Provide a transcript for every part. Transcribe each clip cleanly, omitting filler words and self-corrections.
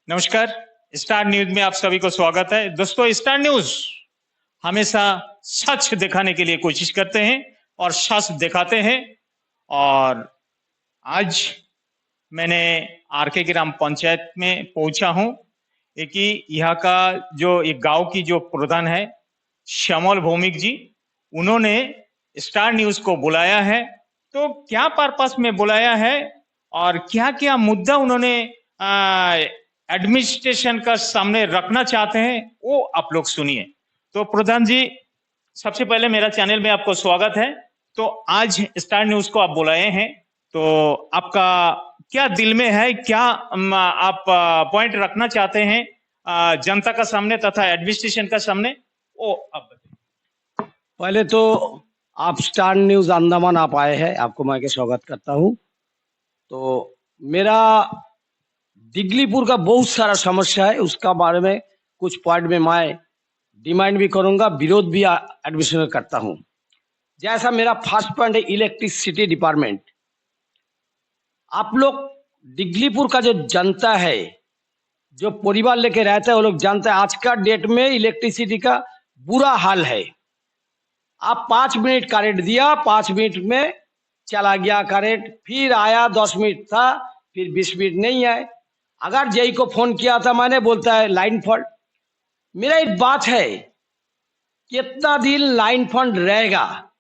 नमस्कार। Star news में आप सभी को स्वागत है। दोस्तों, स्टार न्यूज हमेशा सच दिखाने के लिए कोशिश करते हैं और सच दिखाते हैं। और आज मैंने आरके ग्राम पंचायत में पहुंचा हूं कि यहाँ का जो एक गांव की जो प्रधान है श्यामल भौमिक जी, उन्होंने स्टार न्यूज को बुलाया है। तो क्या पर्पस में बुलाया है और क्या क्या मुद्दा उन्होंने एडमिनिस्ट्रेशन का सामने रखना चाहते हैं, वो आप लोग सुनिए। तो प्रधान जी, सबसे पहले मेरा चैनल में आपको स्वागत है। तो आज स्टार न्यूज को आप बुलाए हैं, तो आपका क्या दिल में है, क्या आप पॉइंट रखना चाहते हैं जनता का सामने तथा एडमिनिस्ट्रेशन का सामने, वो आप बताइए। पहले तो आप स्टार न्यूज अंडमान आप आए हैं, आपको मैं के स्वागत करता हूं। तो मेरा दिगलीपुर का बहुत सारा समस्या है, उसका बारे में कुछ पॉइंट में मैं डिमांड भी करूंगा, विरोध भी एडमिशन करता हूं। जैसा मेरा फर्स्ट पॉइंट है इलेक्ट्रिसिटी डिपार्टमेंट। आप लोग दिगलीपुर का जो जनता है, जो परिवार लेके रहता है, वो लोग जानते हैं आज का डेट में इलेक्ट्रिसिटी का बुरा हाल है। आप 5 मिनट करेंट दिया, 5 मिनट में चला गया करेंट, फिर आया 10 मिनट था, फिर 20 मिनट नहीं आए। अगर जेई को फोन किया था मैंने, बोलता है लाइन फॉल्ट। मेरा एक बात है, कितना दिन लाइन फॉल्ट रहेगा?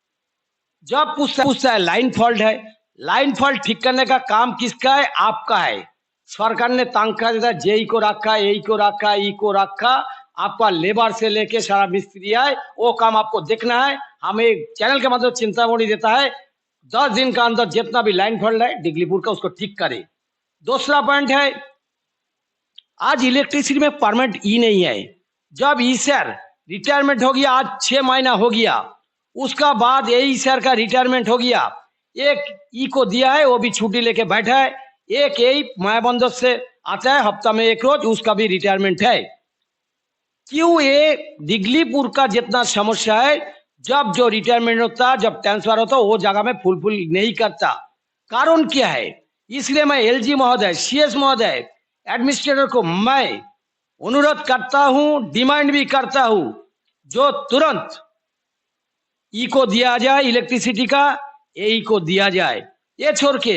जब पूछता है लाइन फॉल्ट है, लाइन फॉल्ट ठीक करने का काम किसका है? आपका है। सरकार ने तंखा देता है, जेई को रखा, ए को रखा, ई को रखा, आपका लेबर से लेके सारा मिस्त्री है, वो काम आपको देखना है। हमें चैनल के माध्यम चिंतामणि देता है 10 दिन का अंदर जितना भी लाइन फॉल्ट है दिगलीपुर का, उसको ठीक करे। दूसरा पॉइंट है, आज इलेक्ट्रिसिटी में परमानेंट ई नहीं है। जब ई सर रिटायरमेंट हो गया, आज 6 महीना हो गया, उसका बाद ए सर का रिटायरमेंट हो गया, एक ई को दिया है, वो भी छुट्टी लेके बैठा है। एक यही मायाबंदर से आता है हफ्ता में एक रोज, उसका भी रिटायरमेंट है। क्यों? ये दिगलीपुर का जितना समस्या है, जब जो रिटायरमेंट होता, जब ट्रांसफर होता, वो जगह में फुलफिल नहीं करता। कारण क्या है? इसलिए मैं एलजी महोदय, सीएस महोदय, एडमिनिस्ट्रेटर को मैं अनुरोध करता हूं, डिमांड भी करता हूं, जो तुरंत ई को दिया जाए, इलेक्ट्रिसिटी का ए को दिया जाए। ये छोड़ के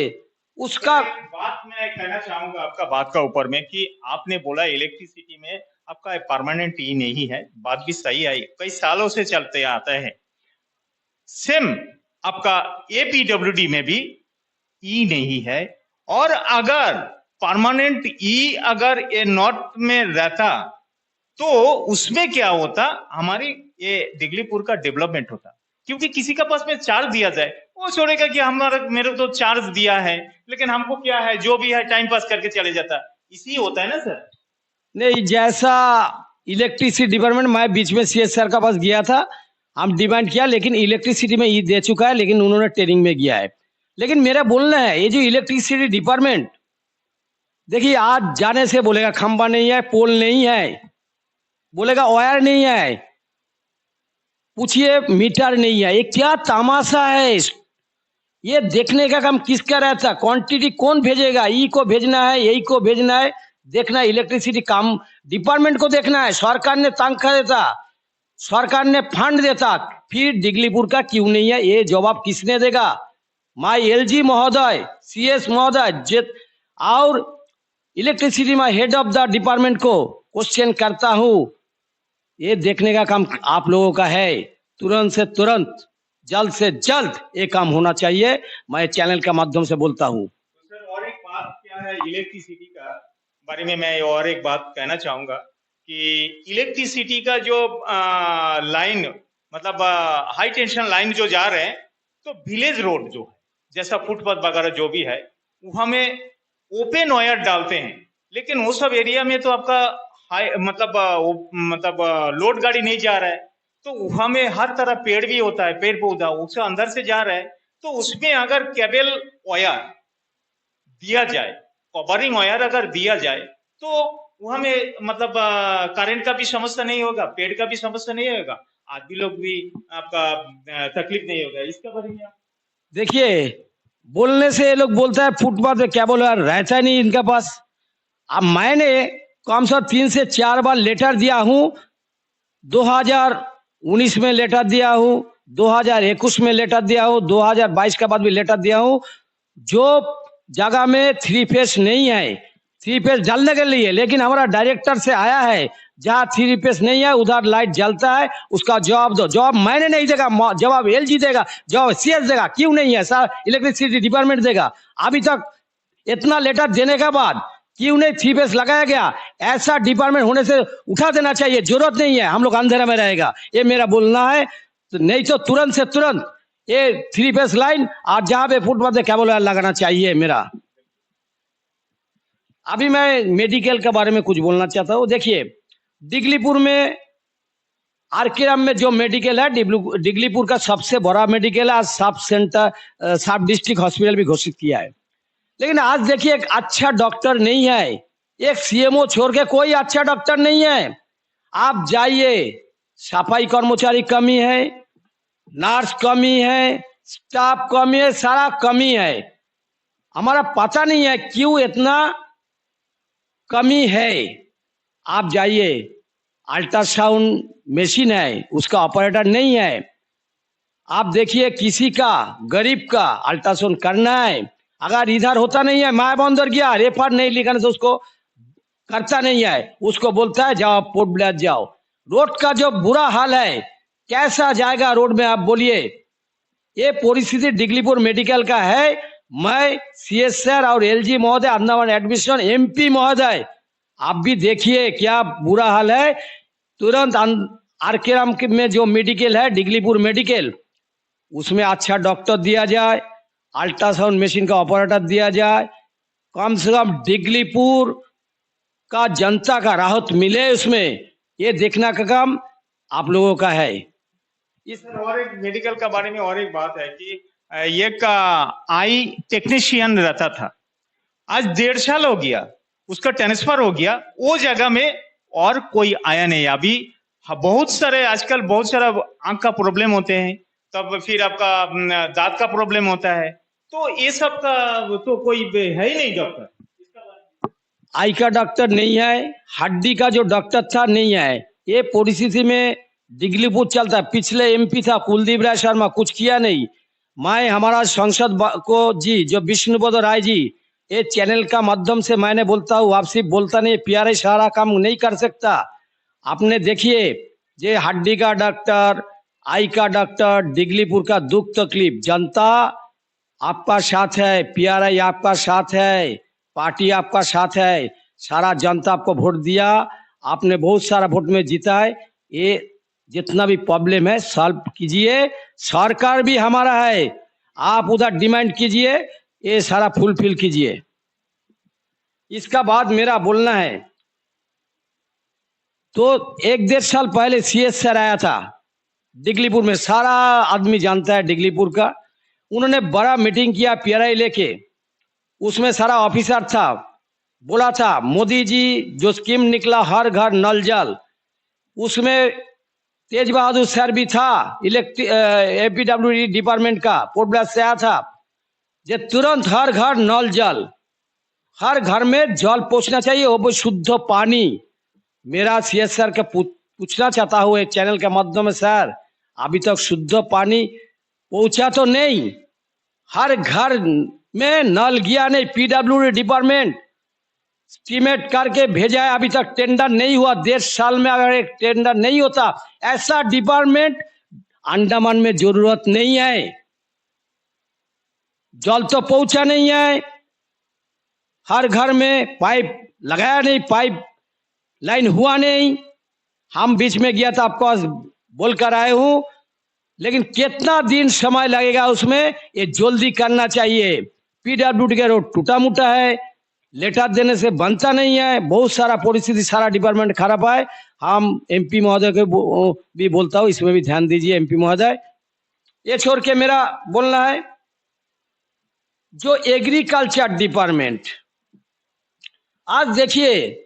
उसका बात मैं कहना चाहूंगा आपका बात का ऊपर में कि आपने बोला इलेक्ट्रिसिटी में आपका परमानेंट ई नहीं है। बात भी सही है, कई सालों से चलते आता है। सेम आपका एपीडब्ल्यूडी में भी ई नहीं है। और अगर परमानेंट ई अगर ये नॉर्थ में रहता तो उसमें क्या होता, हमारी ये दिगलीपुर का डेवलपमेंट होता। क्योंकि किसी का पास में चार्ज दिया जाए, वो छोड़ेगा कि हमारा मेरे तो चार्ज दिया है, लेकिन हमको क्या है, जो भी है टाइम पास करके चले जाता। इसी होता है ना सर? नहीं, जैसा इलेक्ट्रिसिटी डिपार्टमेंट, मैं बीच में सीएस सर का पास गया था, हम डिमांड किया, लेकिन इलेक्ट्रिसिटी में ई दे चुका है, लेकिन उन्होंने ट्रेनिंग में गया है। लेकिन मेरा बोलना है, ये जो इलेक्ट्रिसिटी डिपार्टमेंट, देखिए आज जाने से बोलेगा खंबा नहीं है, पोल नहीं है, बोलेगा वायर नहीं है, पूछिए मीटर नहीं है। ये क्या तमाशा है? ये देखने का काम किसका रहता? क्वांटिटी कौन भेजेगा? ई को भेजना है, ए को भेजना है, देखना है। इलेक्ट्रिसिटी काम डिपार्टमेंट को देखना है। सरकार ने तनख्वाह देता, सरकार ने फंड देता, फिर दिगलीपुर का क्यों नहीं है? ये जवाब किसने देगा? माय एलजी महोदय, सीएस महोदय और इलेक्ट्रिसिटी में हेड ऑफ द डिपार्टमेंट को क्वेश्चन करता हूं। ये देखने का काम आप लोगों का है। तुरंत से तुरंत, जल्द से जल्द ये काम होना चाहिए। मैं चैनल के माध्यम से बोलता हूँ। तो सर, और एक बात क्या है इलेक्ट्रिसिटी का बारे में, मैं और एक बात कहना चाहूंगा कि इलेक्ट्रिसिटी का जो लाइन, मतलब हाई टेंशन लाइन जो जा रहे हैं, तो विलेज रोड जो है, जैसा फुटपाथ वगैरह जो भी है, वहां में ओपन वायर डालते हैं। लेकिन वो सब एरिया में तो आपका हाई मतलब लोड गाड़ी नहीं जा रहा है, तो वहां में हर तरह पेड़ भी होता है, पेड़ पौधा उससे अंदर से जा रहा है। तो उसमें अगर केबल वायर दिया जाए, कवरिंग वायर अगर दिया जाए, तो वहां में मतलब करंट का भी समस्या नहीं होगा, पेड़ का भी समस्या नहीं होगा, आदमी लोग भी आपका तकलीफ नहीं होगा। इसका बारे में आप देखिए, बोलने से ये लोग बोलता है फुटपाथ पे केबल वायर रहता नहीं इनके पास। अब मैंने कम से कम 3 से 4 बार लेटर दिया हूँ। 2019 में लेटर दिया हूँ, 2021 में लेटर दिया हूँ, 2022 के बाद भी लेटर दिया हूँ। जो जगह में 3 फेस नहीं है, 3 फेस डालने के लिए, लेकिन हमारा डायरेक्टर से आया है जहाँ 3 फेस नहीं है उधर लाइट जलता है, उसका जवाब दो। जवाब मैंने नहीं देगा, जवाब एलजी देगा, जवाब सीएस देगा। क्यों नहीं है सर? इलेक्ट्रिसिटी डिपार्टमेंट देगा। अभी तक इतना लेटर देने के बाद क्यों नहीं 3 फेस लगाया गया? ऐसा डिपार्टमेंट होने से उठा देना चाहिए, जरूरत नहीं है, हम लोग अंधेरा में रहेगा, ये मेरा बोलना है। तो नहीं तो तुरंत से तुरंत ये 3 फेस लाइन और जहां पे फुटपाथ पे केबल वायर लगाना चाहिए मेरा। अभी मैं मेडिकल के बारे में कुछ बोलना चाहता हूँ। देखिए, डिगलीपुर में आरकेएम में जो मेडिकल है, डिगलीपुर का सबसे बड़ा मेडिकल है, सब डिस्ट्रिक्ट हॉस्पिटल भी घोषित किया है। लेकिन आज देखिए, एक अच्छा डॉक्टर नहीं है, एक सीएमओ छोड़ के कोई अच्छा डॉक्टर नहीं है। आप जाइए, सफाई कर्मचारी कमी है, नर्स कमी है, स्टाफ कमी है, सारा कमी है। हमारा पता नहीं है क्यों इतना कमी है। आप जाइए, अल्ट्रासाउंड मशीन है, उसका ऑपरेटर नहीं है। आप देखिए, किसी का गरीब का अल्ट्रासाउंड करना है, अगर इधर होता नहीं है, माया बंदर गया, रेफर नहीं लिखाने से उसको करता नहीं है, उसको बोलता है जाओ पोर्ट ब्लेयर जाओ। रोड का जो बुरा हाल है, कैसा जाएगा रोड में, आप बोलिए। ये परिस्थिति डिगलीपुर मेडिकल का है। मैं सीएस सर और एलजी महोदय, अंडमान एडमिशन एमपी महोदय, आप भी देखिए क्या बुरा हाल है। तुरंत आरकेएम में जो मेडिकल है, डिगलीपुर मेडिकल, उसमें अच्छा डॉक्टर दिया जाए, अल्ट्रासाउंड मशीन का ऑपरेटर दिया जाए। कम से कम डिगलीपुर का जनता का राहत मिले, उसमें ये देखना का काम आप लोगों का है। इस और एक मेडिकल का बारे में और एक बात है कि एक आई टेक्नीशियन रहता था, आज 1.5 साल हो गया, उसका ट्रांसफर हो गया, वो जगह में और कोई आया नहीं। अभी बहुत सारे आजकल बहुत सारा आंख का प्रॉब्लम होते हैं, तब फिर आपका दांत का प्रॉब्लम होता है, तो ये सब का तो कोई है ही नहीं डॉक्टर। आई का डॉक्टर नहीं है, हड्डी का जो डॉक्टर था नहीं है। ये परिस्थिति में डिगलीपुर चलता है। पिछले एमपी था कुलदीप राय शर्मा, कुछ किया नहीं। मैं हमारा सांसद को जी, जो विष्णुपद राय जी, ये चैनल का माध्यम से मैंने बोलता हूँ, आप सिर्फ बोलता नहीं, प्यारे सारा काम नहीं कर सकता। आपने देखिए, जे हड्डी का डॉक्टर, आई का डॉक्टर, डिगलीपुर का दुख तकलीफ, जनता आपका साथ है, पीआरआई आपका साथ है, पार्टी आपका साथ है, सारा जनता आपको वोट दिया, आपने बहुत सारा वोट में जीता है। ये जितना भी प्रॉब्लम है सॉल्व कीजिए, सरकार भी हमारा है, आप उधर डिमांड कीजिए, ये सारा फुलफिल कीजिए। इसका बाद मेरा बोलना है, तो 1-1.5 साल पहले सीएस सर आया था डिगलीपुर में, सारा आदमी जानता है डिगलीपुर का। उन्होंने बड़ा मीटिंग किया पीआरआई लेके, उसमें सारा ऑफिसर था, बोला था मोदी जी जो स्कीम निकला हर घर नल जल, उसमें तेज बहादुर सर भी था, एपीडब्ल्यूडी डिपार्टमेंट का, पोर्ट ब्लेयर से आया था, जे तुरंत हर घर नल जल, हर घर में जल पहुंचना चाहिए, वो भी शुद्ध पानी। मेरा सीएस सर के पूछना चाहता हूँ एक चैनल के माध्यम में, सर अभी तक शुद्ध पानी पहुंचा तो नहीं, हर घर में नल गया नहीं, पीडब्ल्यूडी डिपार्टमेंट एस्टीमेट करके भेजा है, अभी तक टेंडर नहीं हुआ। 1.5 साल में अगर एक टेंडर नहीं होता, ऐसा डिपार्टमेंट अंडमान में जरूरत नहीं है। जल तो पहुंचा नहीं है, हर घर में पाइप लगाया नहीं, पाइप लाइन हुआ नहीं। हम बीच में गया था, आपको बोलकर आए हूं, लेकिन कितना दिन समय लगेगा उसमें, ये जल्दी करना चाहिए। पीडब्ल्यूडी का रोड टूटा मुटा है, लेटर देने से बनता नहीं है, बहुत सारा परिस्थिति, सारा डिपार्टमेंट खराब है। हम एमपी महोदय को भी बोलता हूँ, इसमें भी ध्यान दीजिए एमपी महोदय। ये छोड़ के मेरा बोलना है, जो एग्रीकल्चर डिपार्टमेंट, आज देखिए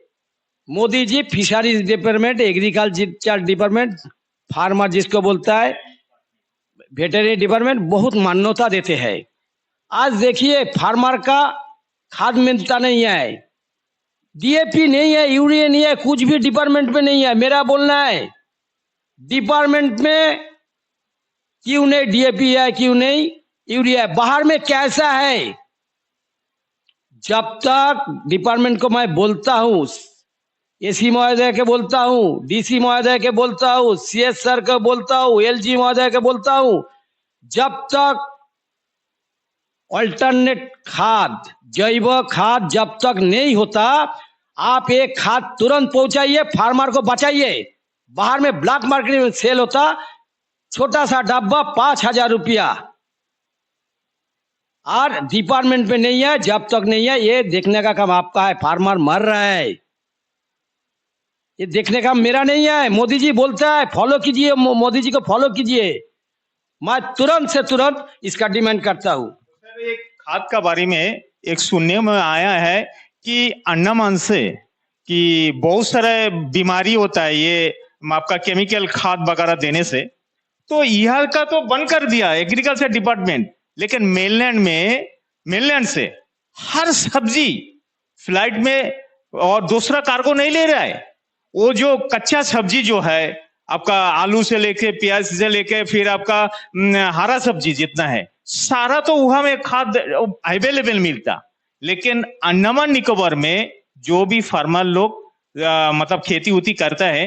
Modi ji fisheries department, agriculture department, farmer जिसको बोलता है, वेटरनरी डिपार्टमेंट बहुत मान्यता देते हैं। आज देखिए फार्मर का खाद मिलता नहीं है, डीएपी नहीं है, यूरिया नहीं है, कुछ भी डिपार्टमेंट में नहीं है। मेरा बोलना है डिपार्टमेंट में क्यों नहीं डीएपी है, क्यों नहीं यूरिया है? बाहर में कैसा है? जब तक डिपार्टमेंट को मैं बोलता हूँ, एसी महोदय के बोलता हूँ, डीसी महोदय के बोलता हूँ, सीएस सर को बोलता हूँ, एलजी महोदय के बोलता हूँ, जब तक अल्टरनेट खाद, जैव खाद जब तक नहीं होता, आप एक खाद तुरंत पहुंचाइए, फार्मर को बचाइए। बाहर में ब्लैक मार्केट में सेल होता, छोटा सा डब्बा 5,000 रुपया, और डिपार्टमेंट में नहीं है। जब तक नहीं है, ये देखने का काम आपका है। फार्मर मर रहा है, ये देखने का मेरा नहीं है। मोदी जी बोलता है फॉलो कीजिए, मोदी जी को फॉलो कीजिए। मैं तुरंत से तुरंत इसका डिमांड करता हूँ। सर, एक खाद का बारे में एक सुनने में आया है कि अंडमान से कि बहुत सारे बीमारी होता है ये आपका केमिकल खाद वगैरह देने से, तो यह का तो बंद कर दिया एग्रीकल्चर डिपार्टमेंट, लेकिन मेनलैंड से हर सब्जी फ्लाइट में और दूसरा कार्गो नहीं ले रहा है। वो जो कच्चा सब्जी जो है आपका, आलू से लेके प्याज से लेके फिर आपका हरा सब्जी जितना है सारा, तो वहां में खाद अवेलेबल मिलता। लेकिन अंडमान निकोबार में जो भी फार्मर लोग मतलब खेती उती करता है,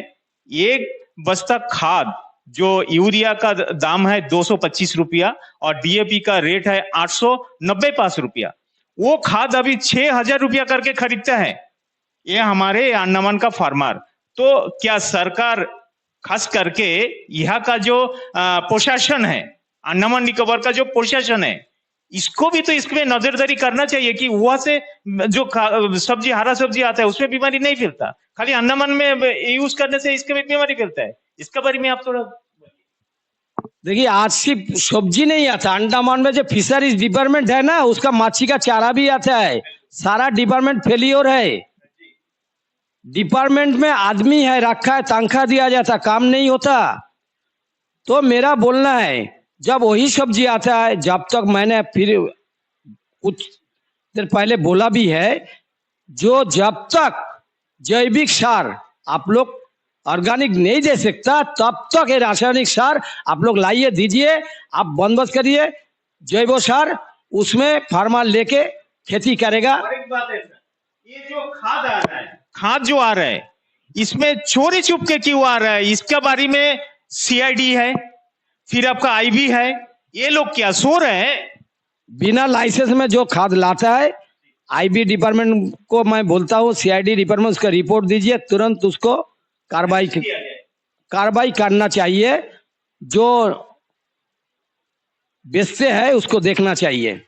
एक बस्ता खाद जो यूरिया का दाम है 225 रुपया और डीएपी का रेट है 895 रुपया, वो खाद अभी 6,000 रुपया करके खरीदता है ये हमारे अंडमान का फार्मर। तो क्या सरकार खास करके यहाँ का जो प्रशासन है, अंडमान निकोबार का जो प्रशासन है, इसको भी तो इसमें नजरदारी करना चाहिए कि वहां से जो सब्जी, हरा सब्जी आता है उसमें बीमारी नहीं फैलता, खाली अंडमान में यूज करने से इसके में बीमारी फैलता है। इसका बारे में आप थोड़ा देखिए, आज सिर्फ सब्जी नहीं आता, अंडमान में जो फिशरीज डिपार्टमेंट है ना, उसका मच्छी का चारा भी आता है। सारा डिपार्टमेंट फेलियर है। डिपार्टमेंट में आदमी है, रखा है, तनख्वाह दिया जाता, काम नहीं होता। तो मेरा बोलना है जब वही सब्जी आता है, जब तक मैंने फिर कुछ देर पहले बोला भी है, जो जब तक जैविक सार आप लोग ऑर्गेनिक नहीं दे सकता, तब तक ये रासायनिक सार आप लोग लाइए, दीजिए, आप बंदोबस्त करिए जैव सार, उसमें फार्मर लेके खेती करेगा। और एक बात है सर, ये जो खाद आ रहा है, खाद जो आ रहा है, इसमें चोरी छुप के क्यों आ रहा है? इसके बारे में सीआईडी है, फिर आपका आईबी है, ये लोग क्या सो रहे हैं? बिना लाइसेंस में जो खाद लाता है, आईबी डिपार्टमेंट को मैं बोलता हूँ, सीआईडी डिपार्टमेंट उसका रिपोर्ट दीजिए, तुरंत उसको कार्रवाई करना चाहिए। जो बेचते हैं उसको देखना चाहिए,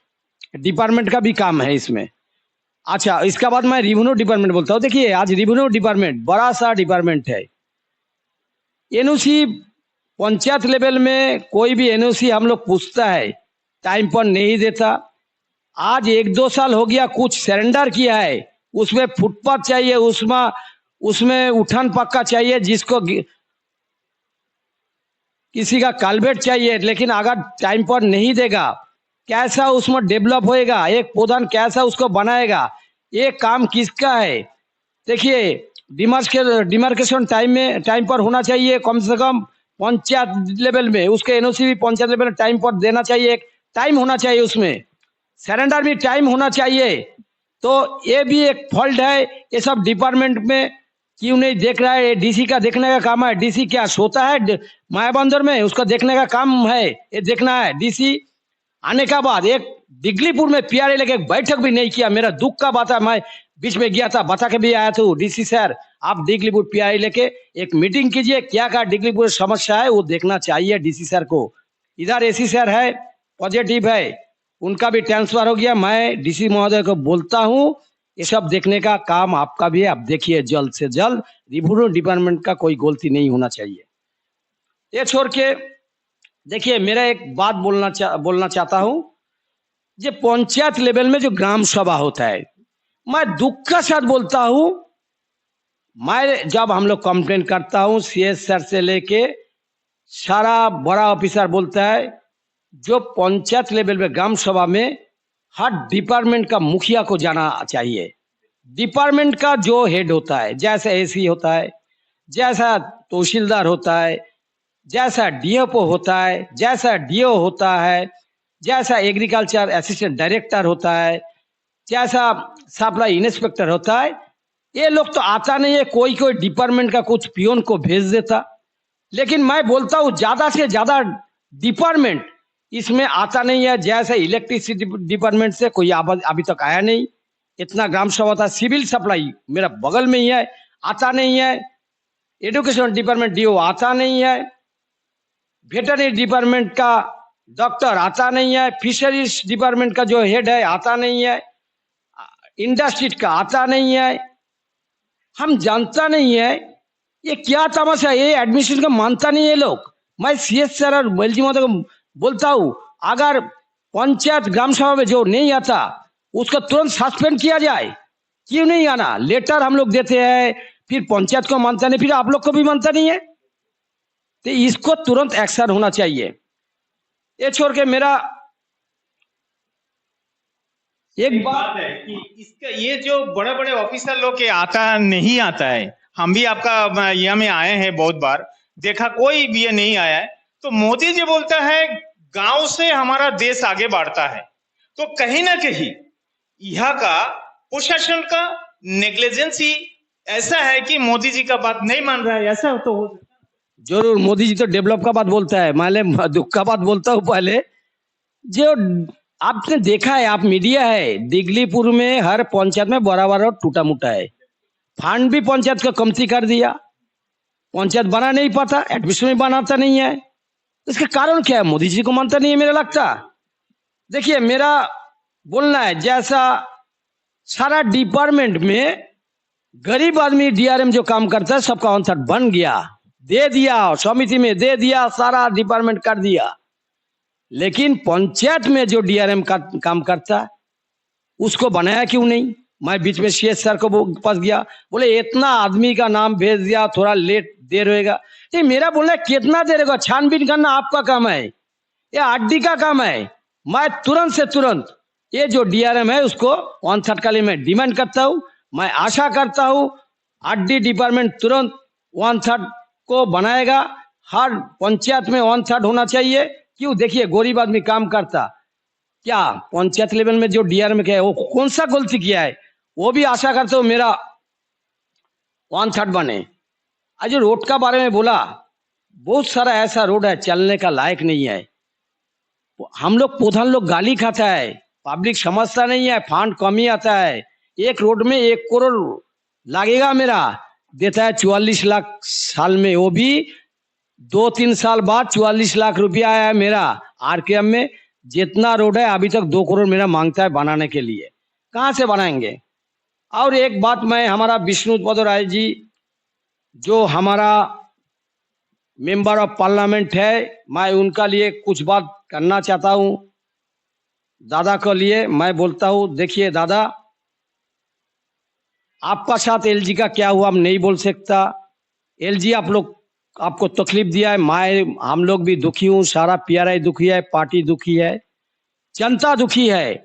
डिपार्टमेंट का भी काम है इसमें। अच्छा, इसके बाद मैं रेवेन्यू डिपार्टमेंट बोलता हूँ। देखिए, आज रेवेन्यू डिपार्टमेंट बड़ा सा डिपार्टमेंट है। एनओसी पंचायत लेवल में कोई भी एनओसी हम लोग पूछता है, टाइम पर नहीं देता। आज 1-2 साल हो गया, कुछ सरेंडर किया है, उसमें फुटपाथ चाहिए, उसमें उठान पक्का चाहिए, जिसको किसी का कल्वेट चाहिए, लेकिन अगर टाइम पर नहीं देगा, कैसा उसमें डेवलप होएगा? एक प्रधान कैसा उसको बनाएगा? ये काम किसका है? देखिए, डिमार्केशन टाइम पर होना चाहिए, कम से कम पंचायत लेवल में। उसके एनओसी भी पंचायत लेवल में टाइम पर देना चाहिए, एक टाइम होना चाहिए, उसमें सरेंडर भी टाइम होना चाहिए। तो ये भी एक फॉल्ट है, ये सब डिपार्टमेंट में क्यों नहीं देख रहा है? डीसी का देखने का काम है। डीसी क्या सोता है मायाबंदर में? उसका देखने का काम है, ये देखना है। डीसी आने का बाद एक दिगलीपुर में पीआरए लेके बैठक भी नहीं किया। मेरा दुख का बात है, मैं बीच में गया था, बता के भी आया था, डीसी सर आप दिगलीपुर पीआरए लेके एक मीटिंग कीजिए, क्या क्या दिगलीपुर समस्या है वो देखना चाहिए डीसी सर को। इधर एसी सर है, पॉजिटिव है, उनका भी ट्रांसफर हो गया। मैं डीसी महोदय को बोलता हूँ, ये सब देखने का काम आपका भी है, आप देखिए जल्द से जल्द। रेवेन्यू डिपार्टमेंट का कोई गलती नहीं होना चाहिए। ये छोड़ के देखिए, मेरा एक बात बोलना चाहता हूँ। जो पंचायत लेवल में जो ग्राम सभा होता है, मैं दुख के साथ बोलता हूँ, मैं जब हम लोग कंप्लेन करता हूँ, सीएस सर से लेके सारा बड़ा ऑफिसर बोलता है, जो पंचायत लेवल में ग्राम सभा में हर डिपार्टमेंट का मुखिया को जाना चाहिए। डिपार्टमेंट का जो हेड होता है, जैसा एसी होता है, जैसा तहसीलदार होता है, जैसा डीएफओ होता है, जैसा डीओ होता है, जैसा एग्रीकल्चर असिस्टेंट डायरेक्टर होता है, जैसा सप्लाई इंस्पेक्टर होता है, ये लोग तो आता नहीं है। कोई कोई डिपार्टमेंट का कुछ पियोन को भेज देता। लेकिन मैं बोलता हूँ ज्यादा से ज्यादा डिपार्टमेंट इसमें आता नहीं है। जैसे इलेक्ट्रिसिटी डिपार्टमेंट से कोई अभी तक आया नहीं। इतना ग्राम सभा था। सिविल सप्लाई मेरा बगल में ही है, आता नहीं है। एजुकेशन डिपार्टमेंट डीओ आता नहीं है। वेटरनरी डिपार्टमेंट का डॉक्टर आता नहीं है। फिशरीज डिपार्टमेंट का जो हेड है आता नहीं है। इंडस्ट्री का आता नहीं है। हम जानता नहीं है ये क्या तमाशा है। ये एडमिशन का मानता नहीं है लोग। मैं सीएस सर और एलजी महोदय को बोलता हूँ, अगर पंचायत ग्राम सभा में जो नहीं आता उसका तुरंत सस्पेंड किया जाए। क्यों नहीं आना? लेटर हम लोग देते हैं, फिर पंचायत को मानता नहीं, फिर आप लोग को भी मानता नहीं है। तो इसको तुरंत एक्शन होना चाहिए। ये छोड़ के मेरा एक बात है कि इसका ये जो बड़े बड़े ऑफिसर लोग के नहीं आता है। हम भी आपका यहाँ में आए हैं, बहुत बार देखा, कोई भी ये नहीं आया है। तो मोदी जी बोलता है गांव से हमारा देश आगे बढ़ता है। तो कहीं ना कहीं यहाँ का प्रशासन का नेग्लिजेंसी ऐसा है कि मोदी जी का बात नहीं मान रहा है। ऐसा तो हो सकता है। जरूर मोदी जी तो डेवलप का बात बोलता है। मैं दुख का बात बोलता हूँ। पहले जो आपने देखा है, आप मीडिया है, दिगलीपुर में हर पंचायत में बराबर और टूटा मुटा है। फंड भी पंचायत को कमती कर दिया। पंचायत बना नहीं पाता, एडमिशन भी बनाता नहीं है। इसका कारण क्या है? मोदी जी को मानता नहीं है मेरा लगता। देखिए, मेरा बोलना है जैसा सारा डिपार्टमेंट में गरीब आदमी डीआरएम जो काम करता है सबका आंसर बन गया, दे दिया, समिति में दे दिया, सारा डिपार्टमेंट कर दिया। लेकिन पंचायत में जो डीआरएम का काम करता है उसको बनाया क्यों नहीं? मैं बीच में सीएस सर को पास गया, बोले इतना आदमी का नाम भेज दिया, थोड़ा लेट देर होएगा। ये मेरा बोलना है कितना देर होगा? छानबीन करना आपका काम है, ये आरडी का काम है। मैं तुरंत से तुरंत ये जो डीआरएम है उसको 1/3 का लिए मैं डिमांड करता हूँ। मैं आशा करता हूँ आरडी डिपार्टमेंट तुरंत 1/3 को बनाएगा। हर पंचायत में 1/3 होना चाहिए। क्यों? देखिए, गरीब आदमी काम करता, क्या पंचायत लेवल में जो डीआरएम है वो कौन सा गलती किया है? वो भी आशा करता हूँ मेरा 1/3 बने। आज जो रोड का बारे में बोला, बहुत सारा ऐसा रोड है चलने का लायक नहीं है। हम लोग प्रधान लोग गाली खाता है, पब्लिक समझता नहीं है, फंड कम ही आता है। एक रोड में 1 करोड़ लगेगा मेरा, देता है 44 लाख साल में। वो भी 2-3 साल बाद 44 लाख रुपया आया है मेरा। आरकेएम में जितना रोड है अभी तक 2 करोड़ मेरा मांगता है बनाने के लिए। कहाँ से बनाएंगे? और एक बात, मैं हमारा विष्णुपद राय जी जो हमारा मेंबर ऑफ पार्लियामेंट है, मैं उनका लिए कुछ बात करना चाहता हूँ। दादा के लिए मैं बोलता हूँ, देखिए दादा, आपका साथ एलजी का क्या हुआ हम नहीं बोल सकता। एलजी आपको तकलीफ दिया है, हम लोग भी दुखी हूँ, सारा पीआरआई दुखी है, पार्टी दुखी है, जनता दुखी है।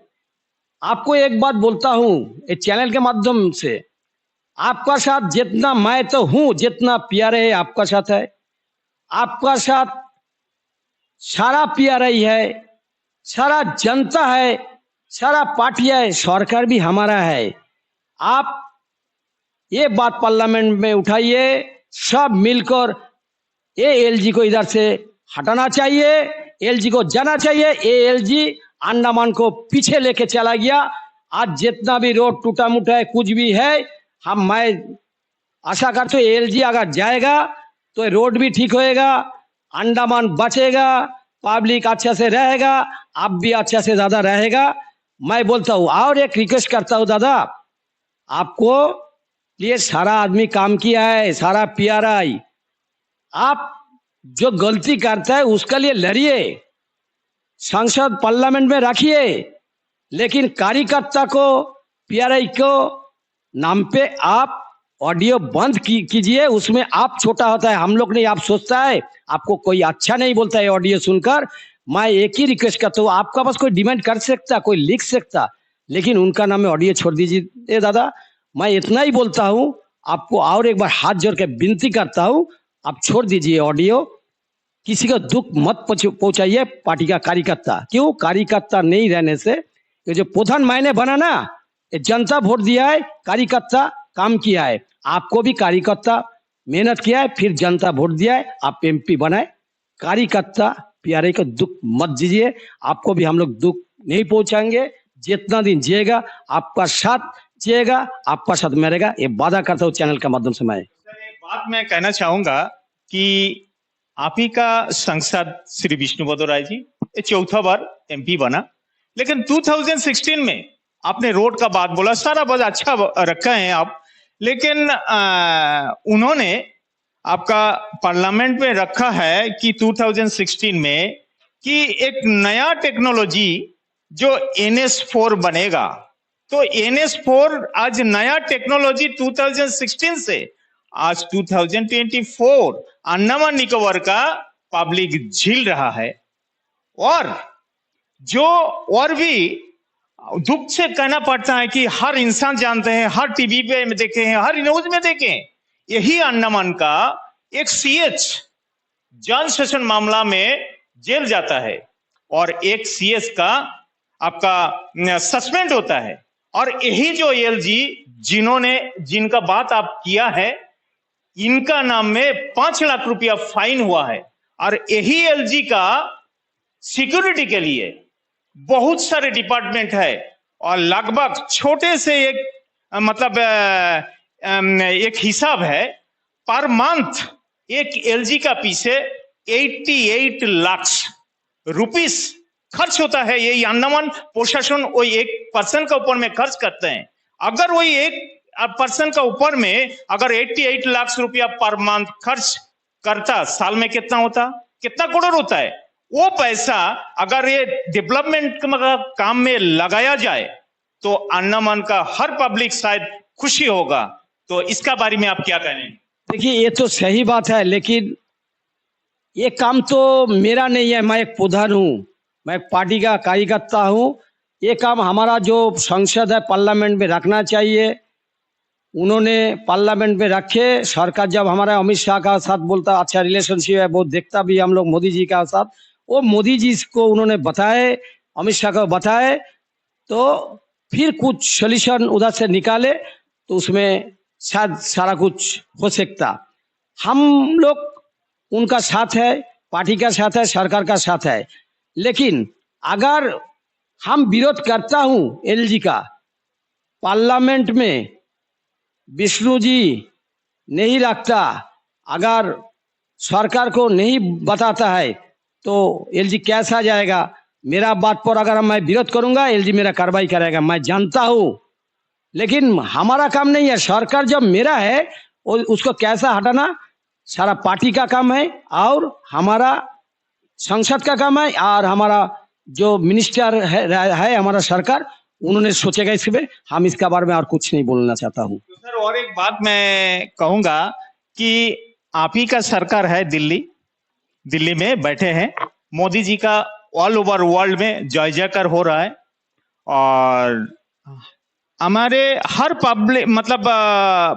आपको एक बात बोलता हूँ इस चैनल के माध्यम से, आपका साथ जितना मैं तो हूँ, जितना पीआरआई है आपका साथ है। आपका साथ सारा पीआरआई है, सारा जनता है, सारा पार्टी है, सरकार भी हमारा है। आप ये बात पार्लियामेंट में उठाइए, सब मिलकर ये एलजी को इधर से हटाना चाहिए, एलजी को जाना चाहिए। ये एलजी अंडमान को पीछे लेके चला गया। आज जितना भी रोड टूटा मुटा है, कुछ भी है, मैं आशा करते हो एलजी अगर जाएगा तो रोड भी ठीक होएगा, अंडमान बचेगा, पब्लिक अच्छा से रहेगा, आप भी अच्छा से ज्यादा रहेगा। मैं बोलता हूँ और एक रिक्वेस्ट करता हूँ दादा, आपको लिए सारा आदमी काम किया है, सारा पीआरआई, आप जो गलती करता है उसका लिए लड़िए, संसद पार्लियामेंट में रखिए। लेकिन कार्यकर्ता को, पीआरआई को नाम पे आप ऑडियो बंद कीजिए। उसमें आप छोटा होता है, हम लोग नहीं। आप सोचता है आपको कोई अच्छा नहीं बोलता है ऑडियो सुनकर। मैं एक ही रिक्वेस्ट करता हूँ, आपका पास कोई डिमांड कर सकता, कोई लिख सकता, लेकिन उनका नाम में ऑडियो छोड़ दीजिए दादा। मैं इतना ही बोलता हूं, आपको और एक बार हाथ जोड़ के विनती करता हूं, आप छोड़ दीजिए ऑडियो। किसी को दुख मत पहुंचाइए पार्टी का कार्यकर्ता। क्यों? कार्यकर्ता नहीं रहने से ये जो प्रधान मायने बना ना, ये जनता वोट दिया है, कार्यकर्ता काम किया है। आपको भी कार्यकर्ता मेहनत किया है, फिर जनता वोट दिया है, आप एमपी बनाए। कार्यकर्ता प्यारे को दुख मत दीजिए, आपको भी हम लोग दुख नहीं पहुंचाएंगे। जितना दिन जिएगा आपका साथ जिएगा, आपका साथ मरेगा, ये वादा करता हूँ चैनल के माध्यम से मैं। सर एक बात मैं कहना चाहूंगा कि आप ही का सांसद श्री विष्णुपद राय जी ये चौथा बार एमपी बना, लेकिन 2016 में आपने रोड का बात बोला, सारा बात अच्छा रखा है आप, लेकिन उन्होंने आपका पार्लियामेंट में रखा है कि 2016 में कि एक नया टेक्नोलॉजी जो NS4 बनेगा। तो NS4 आज नया टेक्नोलॉजी 2016 से आज 2024 अंडमान निकोबार का पब्लिक झील रहा है। और जो और भी दुख से कहना पड़ता है कि हर इंसान जानते हैं, हर टीवी पे देखे हैं, हर न्यूज में देखें, यही अंडमान का एक CH जन शोषण मामला में जेल जाता है और एक CS का आपका सस्पेंड होता है। और यही जो LG जिनका बात आप किया है, इनका नाम में 5 लाख रुपया फाइन हुआ है। और यही LG का सिक्योरिटी के लिए बहुत सारे डिपार्टमेंट है और लगभग छोटे से एक मतलब एक हिसाब है, पर मंथ एक LG का पीछे 88 लाख रुपीस खर्च होता है। ये अंडमान प्रशासन वही 1% का ऊपर में खर्च करते हैं। अगर वही 1% का ऊपर में अगर 88 लाख रुपया पर मंथ खर्च करता, साल में कितना होता, कितना करोड़ होता है। वो पैसा अगर ये डेवलपमेंट का काम में लगाया जाए तो अंडमान का हर पब्लिक शायद खुशी होगा। तो इसका बारे में आप क्या कहेंगे? देखिए ये तो सही बात है, लेकिन ये काम तो मेरा नहीं है। मैं एक प्रधान हूँ, मैं एक पार्टी का कार्यकर्ता हूँ। ये काम हमारा जो संसद है पार्लियामेंट में रखना चाहिए। उन्होंने पार्लियामेंट में रखे। सरकार जब हमारा अमित शाह का साथ बोलता अच्छा रिलेशनशिप है, बहुत देखता भी हम लोग मोदी जी का साथ, वो मोदी जी को उन्होंने बताए, अमित शाह को बताए, तो फिर कुछ सोल्यूशन उधर से निकाले तो उसमें शायद सारा कुछ हो सकता। हम लोग उनका साथ है, पार्टी का साथ है, सरकार का साथ है। लेकिन अगर हम विरोध करता हूं LG का, पार्लियामेंट में विष्णु जी नहीं रखता, अगर सरकार को नहीं बताता है तो LG कैसा जाएगा। मेरा बात पर अगर मैं विरोध करूंगा LG मेरा कार्रवाई करेगा, मैं जानता हूं। लेकिन हमारा काम नहीं है। सरकार जब मेरा है उसको कैसा हटाना सारा पार्टी का काम है और हमारा संसद का काम है और हमारा जो मिनिस्टर है हमारा सरकार, उन्होंने सोचेगा इसमें। हम इसका बारे में और कुछ नहीं बोलना चाहता हूँ। तो सर और एक बात मैं कहूंगा कि आप ही का सरकार है, दिल्ली में बैठे हैं, मोदी जी का ऑल ओवर वर्ल्ड में जय जयकार हो रहा है। और हमारे हर पब्लिक मतलब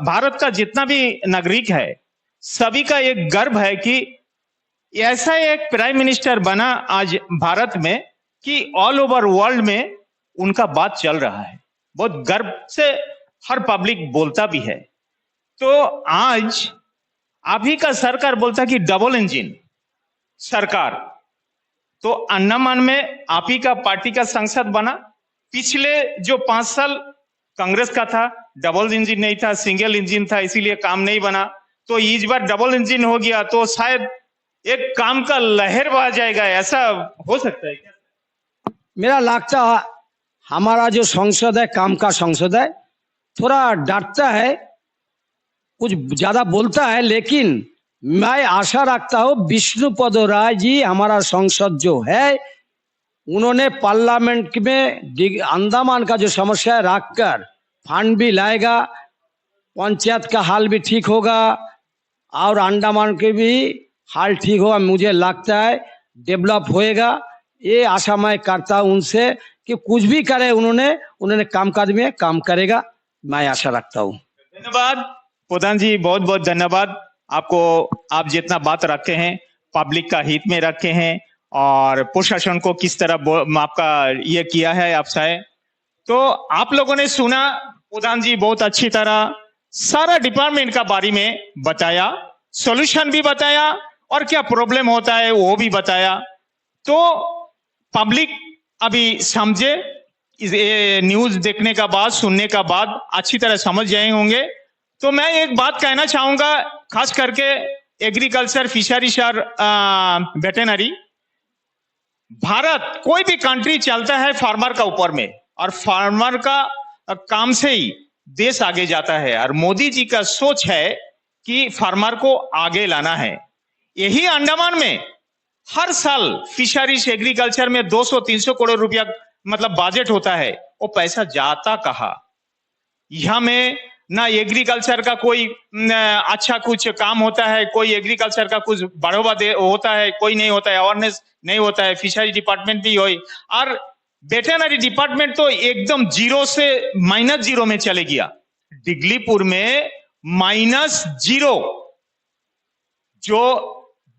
भारत का जितना भी नागरिक है, सभी का एक गर्व है कि ऐसा एक प्राइम मिनिस्टर बना आज भारत में कि ऑल ओवर वर्ल्ड में उनका बात चल रहा है। बहुत गर्व से हर पब्लिक बोलता भी है। तो आज आप ही का सरकार बोलता कि डबल इंजन सरकार, तो अंडमान में आप ही का पार्टी का सांसद बना। पिछले जो 5 साल कांग्रेस का था, डबल इंजन नहीं था, सिंगल इंजन था, इसीलिए काम नहीं बना। तो इस बार डबल इंजन हो गया तो शायद एक काम का लहर बह जाएगा, ऐसा हो सकता है क्या? मेरा लगता है हमारा जो संसद है काम का संसद है, थोड़ा डरता है, कुछ ज्यादा बोलता है। लेकिन मैं आशा रखता हूँ विष्णुपद राय जी हमारा संसद जो है, उन्होंने पार्लियामेंट में अंडमान का जो समस्या है रखकर फंड भी लाएगा, पंचायत का हाल भी ठीक होगा और अंडमान के भी हाल ठीक होगा। मुझे लगता है डेवलप होएगा। ये आशा मैं करता हूँ उनसे कि कुछ भी करे उन्होंने कामकाज में काम करेगा। मैं आशा रखता हूँ। धन्यवाद प्रधान जी, बहुत बहुत धन्यवाद आपको। आप जितना बात रखे हैं पब्लिक का हित में रखे हैं और प्रशासन को किस तरह आपका ये किया है आपसे, तो आप लोगों ने सुना। प्रधान जी बहुत अच्छी तरह सारा डिपार्टमेंट का बारे में बताया, सॉल्यूशन भी बताया और क्या प्रॉब्लम होता है वो भी बताया। तो पब्लिक अभी समझे, न्यूज देखने का बाद, सुनने का बाद अच्छी तरह समझ जाए होंगे। तो मैं एक बात कहना चाहूंगा, खास करके एग्रीकल्चर, फिशरीज और वेटरनरी, भारत कोई भी कंट्री चलता है फार्मर का ऊपर में, और फार्मर का काम से ही देश आगे जाता है। और मोदी जी का सोच है कि फार्मर को आगे लाना है। यही अंडमान में हर साल फिशरीज एग्रीकल्चर में 200-300 करोड़ रुपया मतलब बजट होता है, वो पैसा जाता कहाँ? यहां में ना एग्रीकल्चर का कोई अच्छा कुछ काम होता है, कोई एग्रीकल्चर का कुछ बढ़ावा होता है, कोई नहीं होता है, अवेयरनेस नहीं होता है। फिशरी डिपार्टमेंट भी हो, और वेटरनरी डिपार्टमेंट तो एकदम जीरो से -0 में चले गया। डिगलीपुर में -0 जो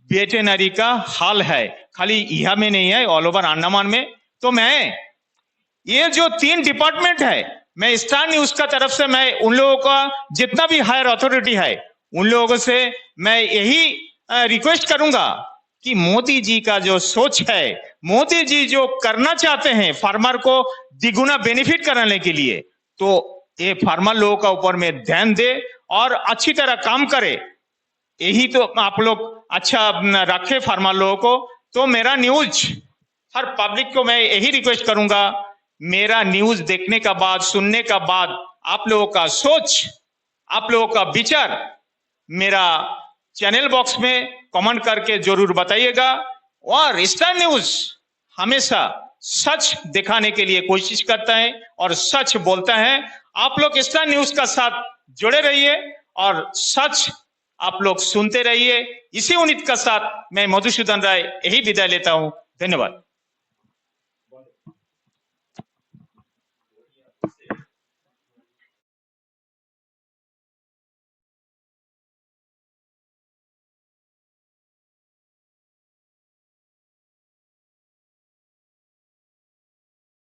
वेटरनरी का हाल है, खाली यहां में नहीं है, ऑल ओवर अंडमान में। तो मैं ये जो 3 डिपार्टमेंट है, मैं स्टार न्यूज का तरफ से मैं उन लोगों का जितना भी हायर अथॉरिटी है उन लोगों से मैं यही रिक्वेस्ट करूंगा कि मोदी जी का जो सोच है, मोदी जी जो करना चाहते हैं फार्मर को द्विगुना बेनिफिट कराने के लिए, तो ये फार्मर लोगों का ऊपर में ध्यान दे और अच्छी तरह काम करे। यही तो आप लोग अच्छा रखे फार्मर लोगों को। तो मेरा न्यूज हर पब्लिक को मैं यही रिक्वेस्ट करूंगा, मेरा न्यूज देखने का बाद, सुनने का बाद, आप लोगों का सोच, आप लोगों का विचार मेरा चैनल बॉक्स में कमेंट करके जरूर बताइएगा। और स्टार न्यूज हमेशा सच दिखाने के लिए कोशिश करता है और सच बोलता है। आप लोग स्टार न्यूज का साथ जुड़े रहिए और सच आप लोग सुनते रहिए। इसी उम्मीद का साथ मैं मधुसूदन राय यही विदाई लेता हूं। धन्यवाद।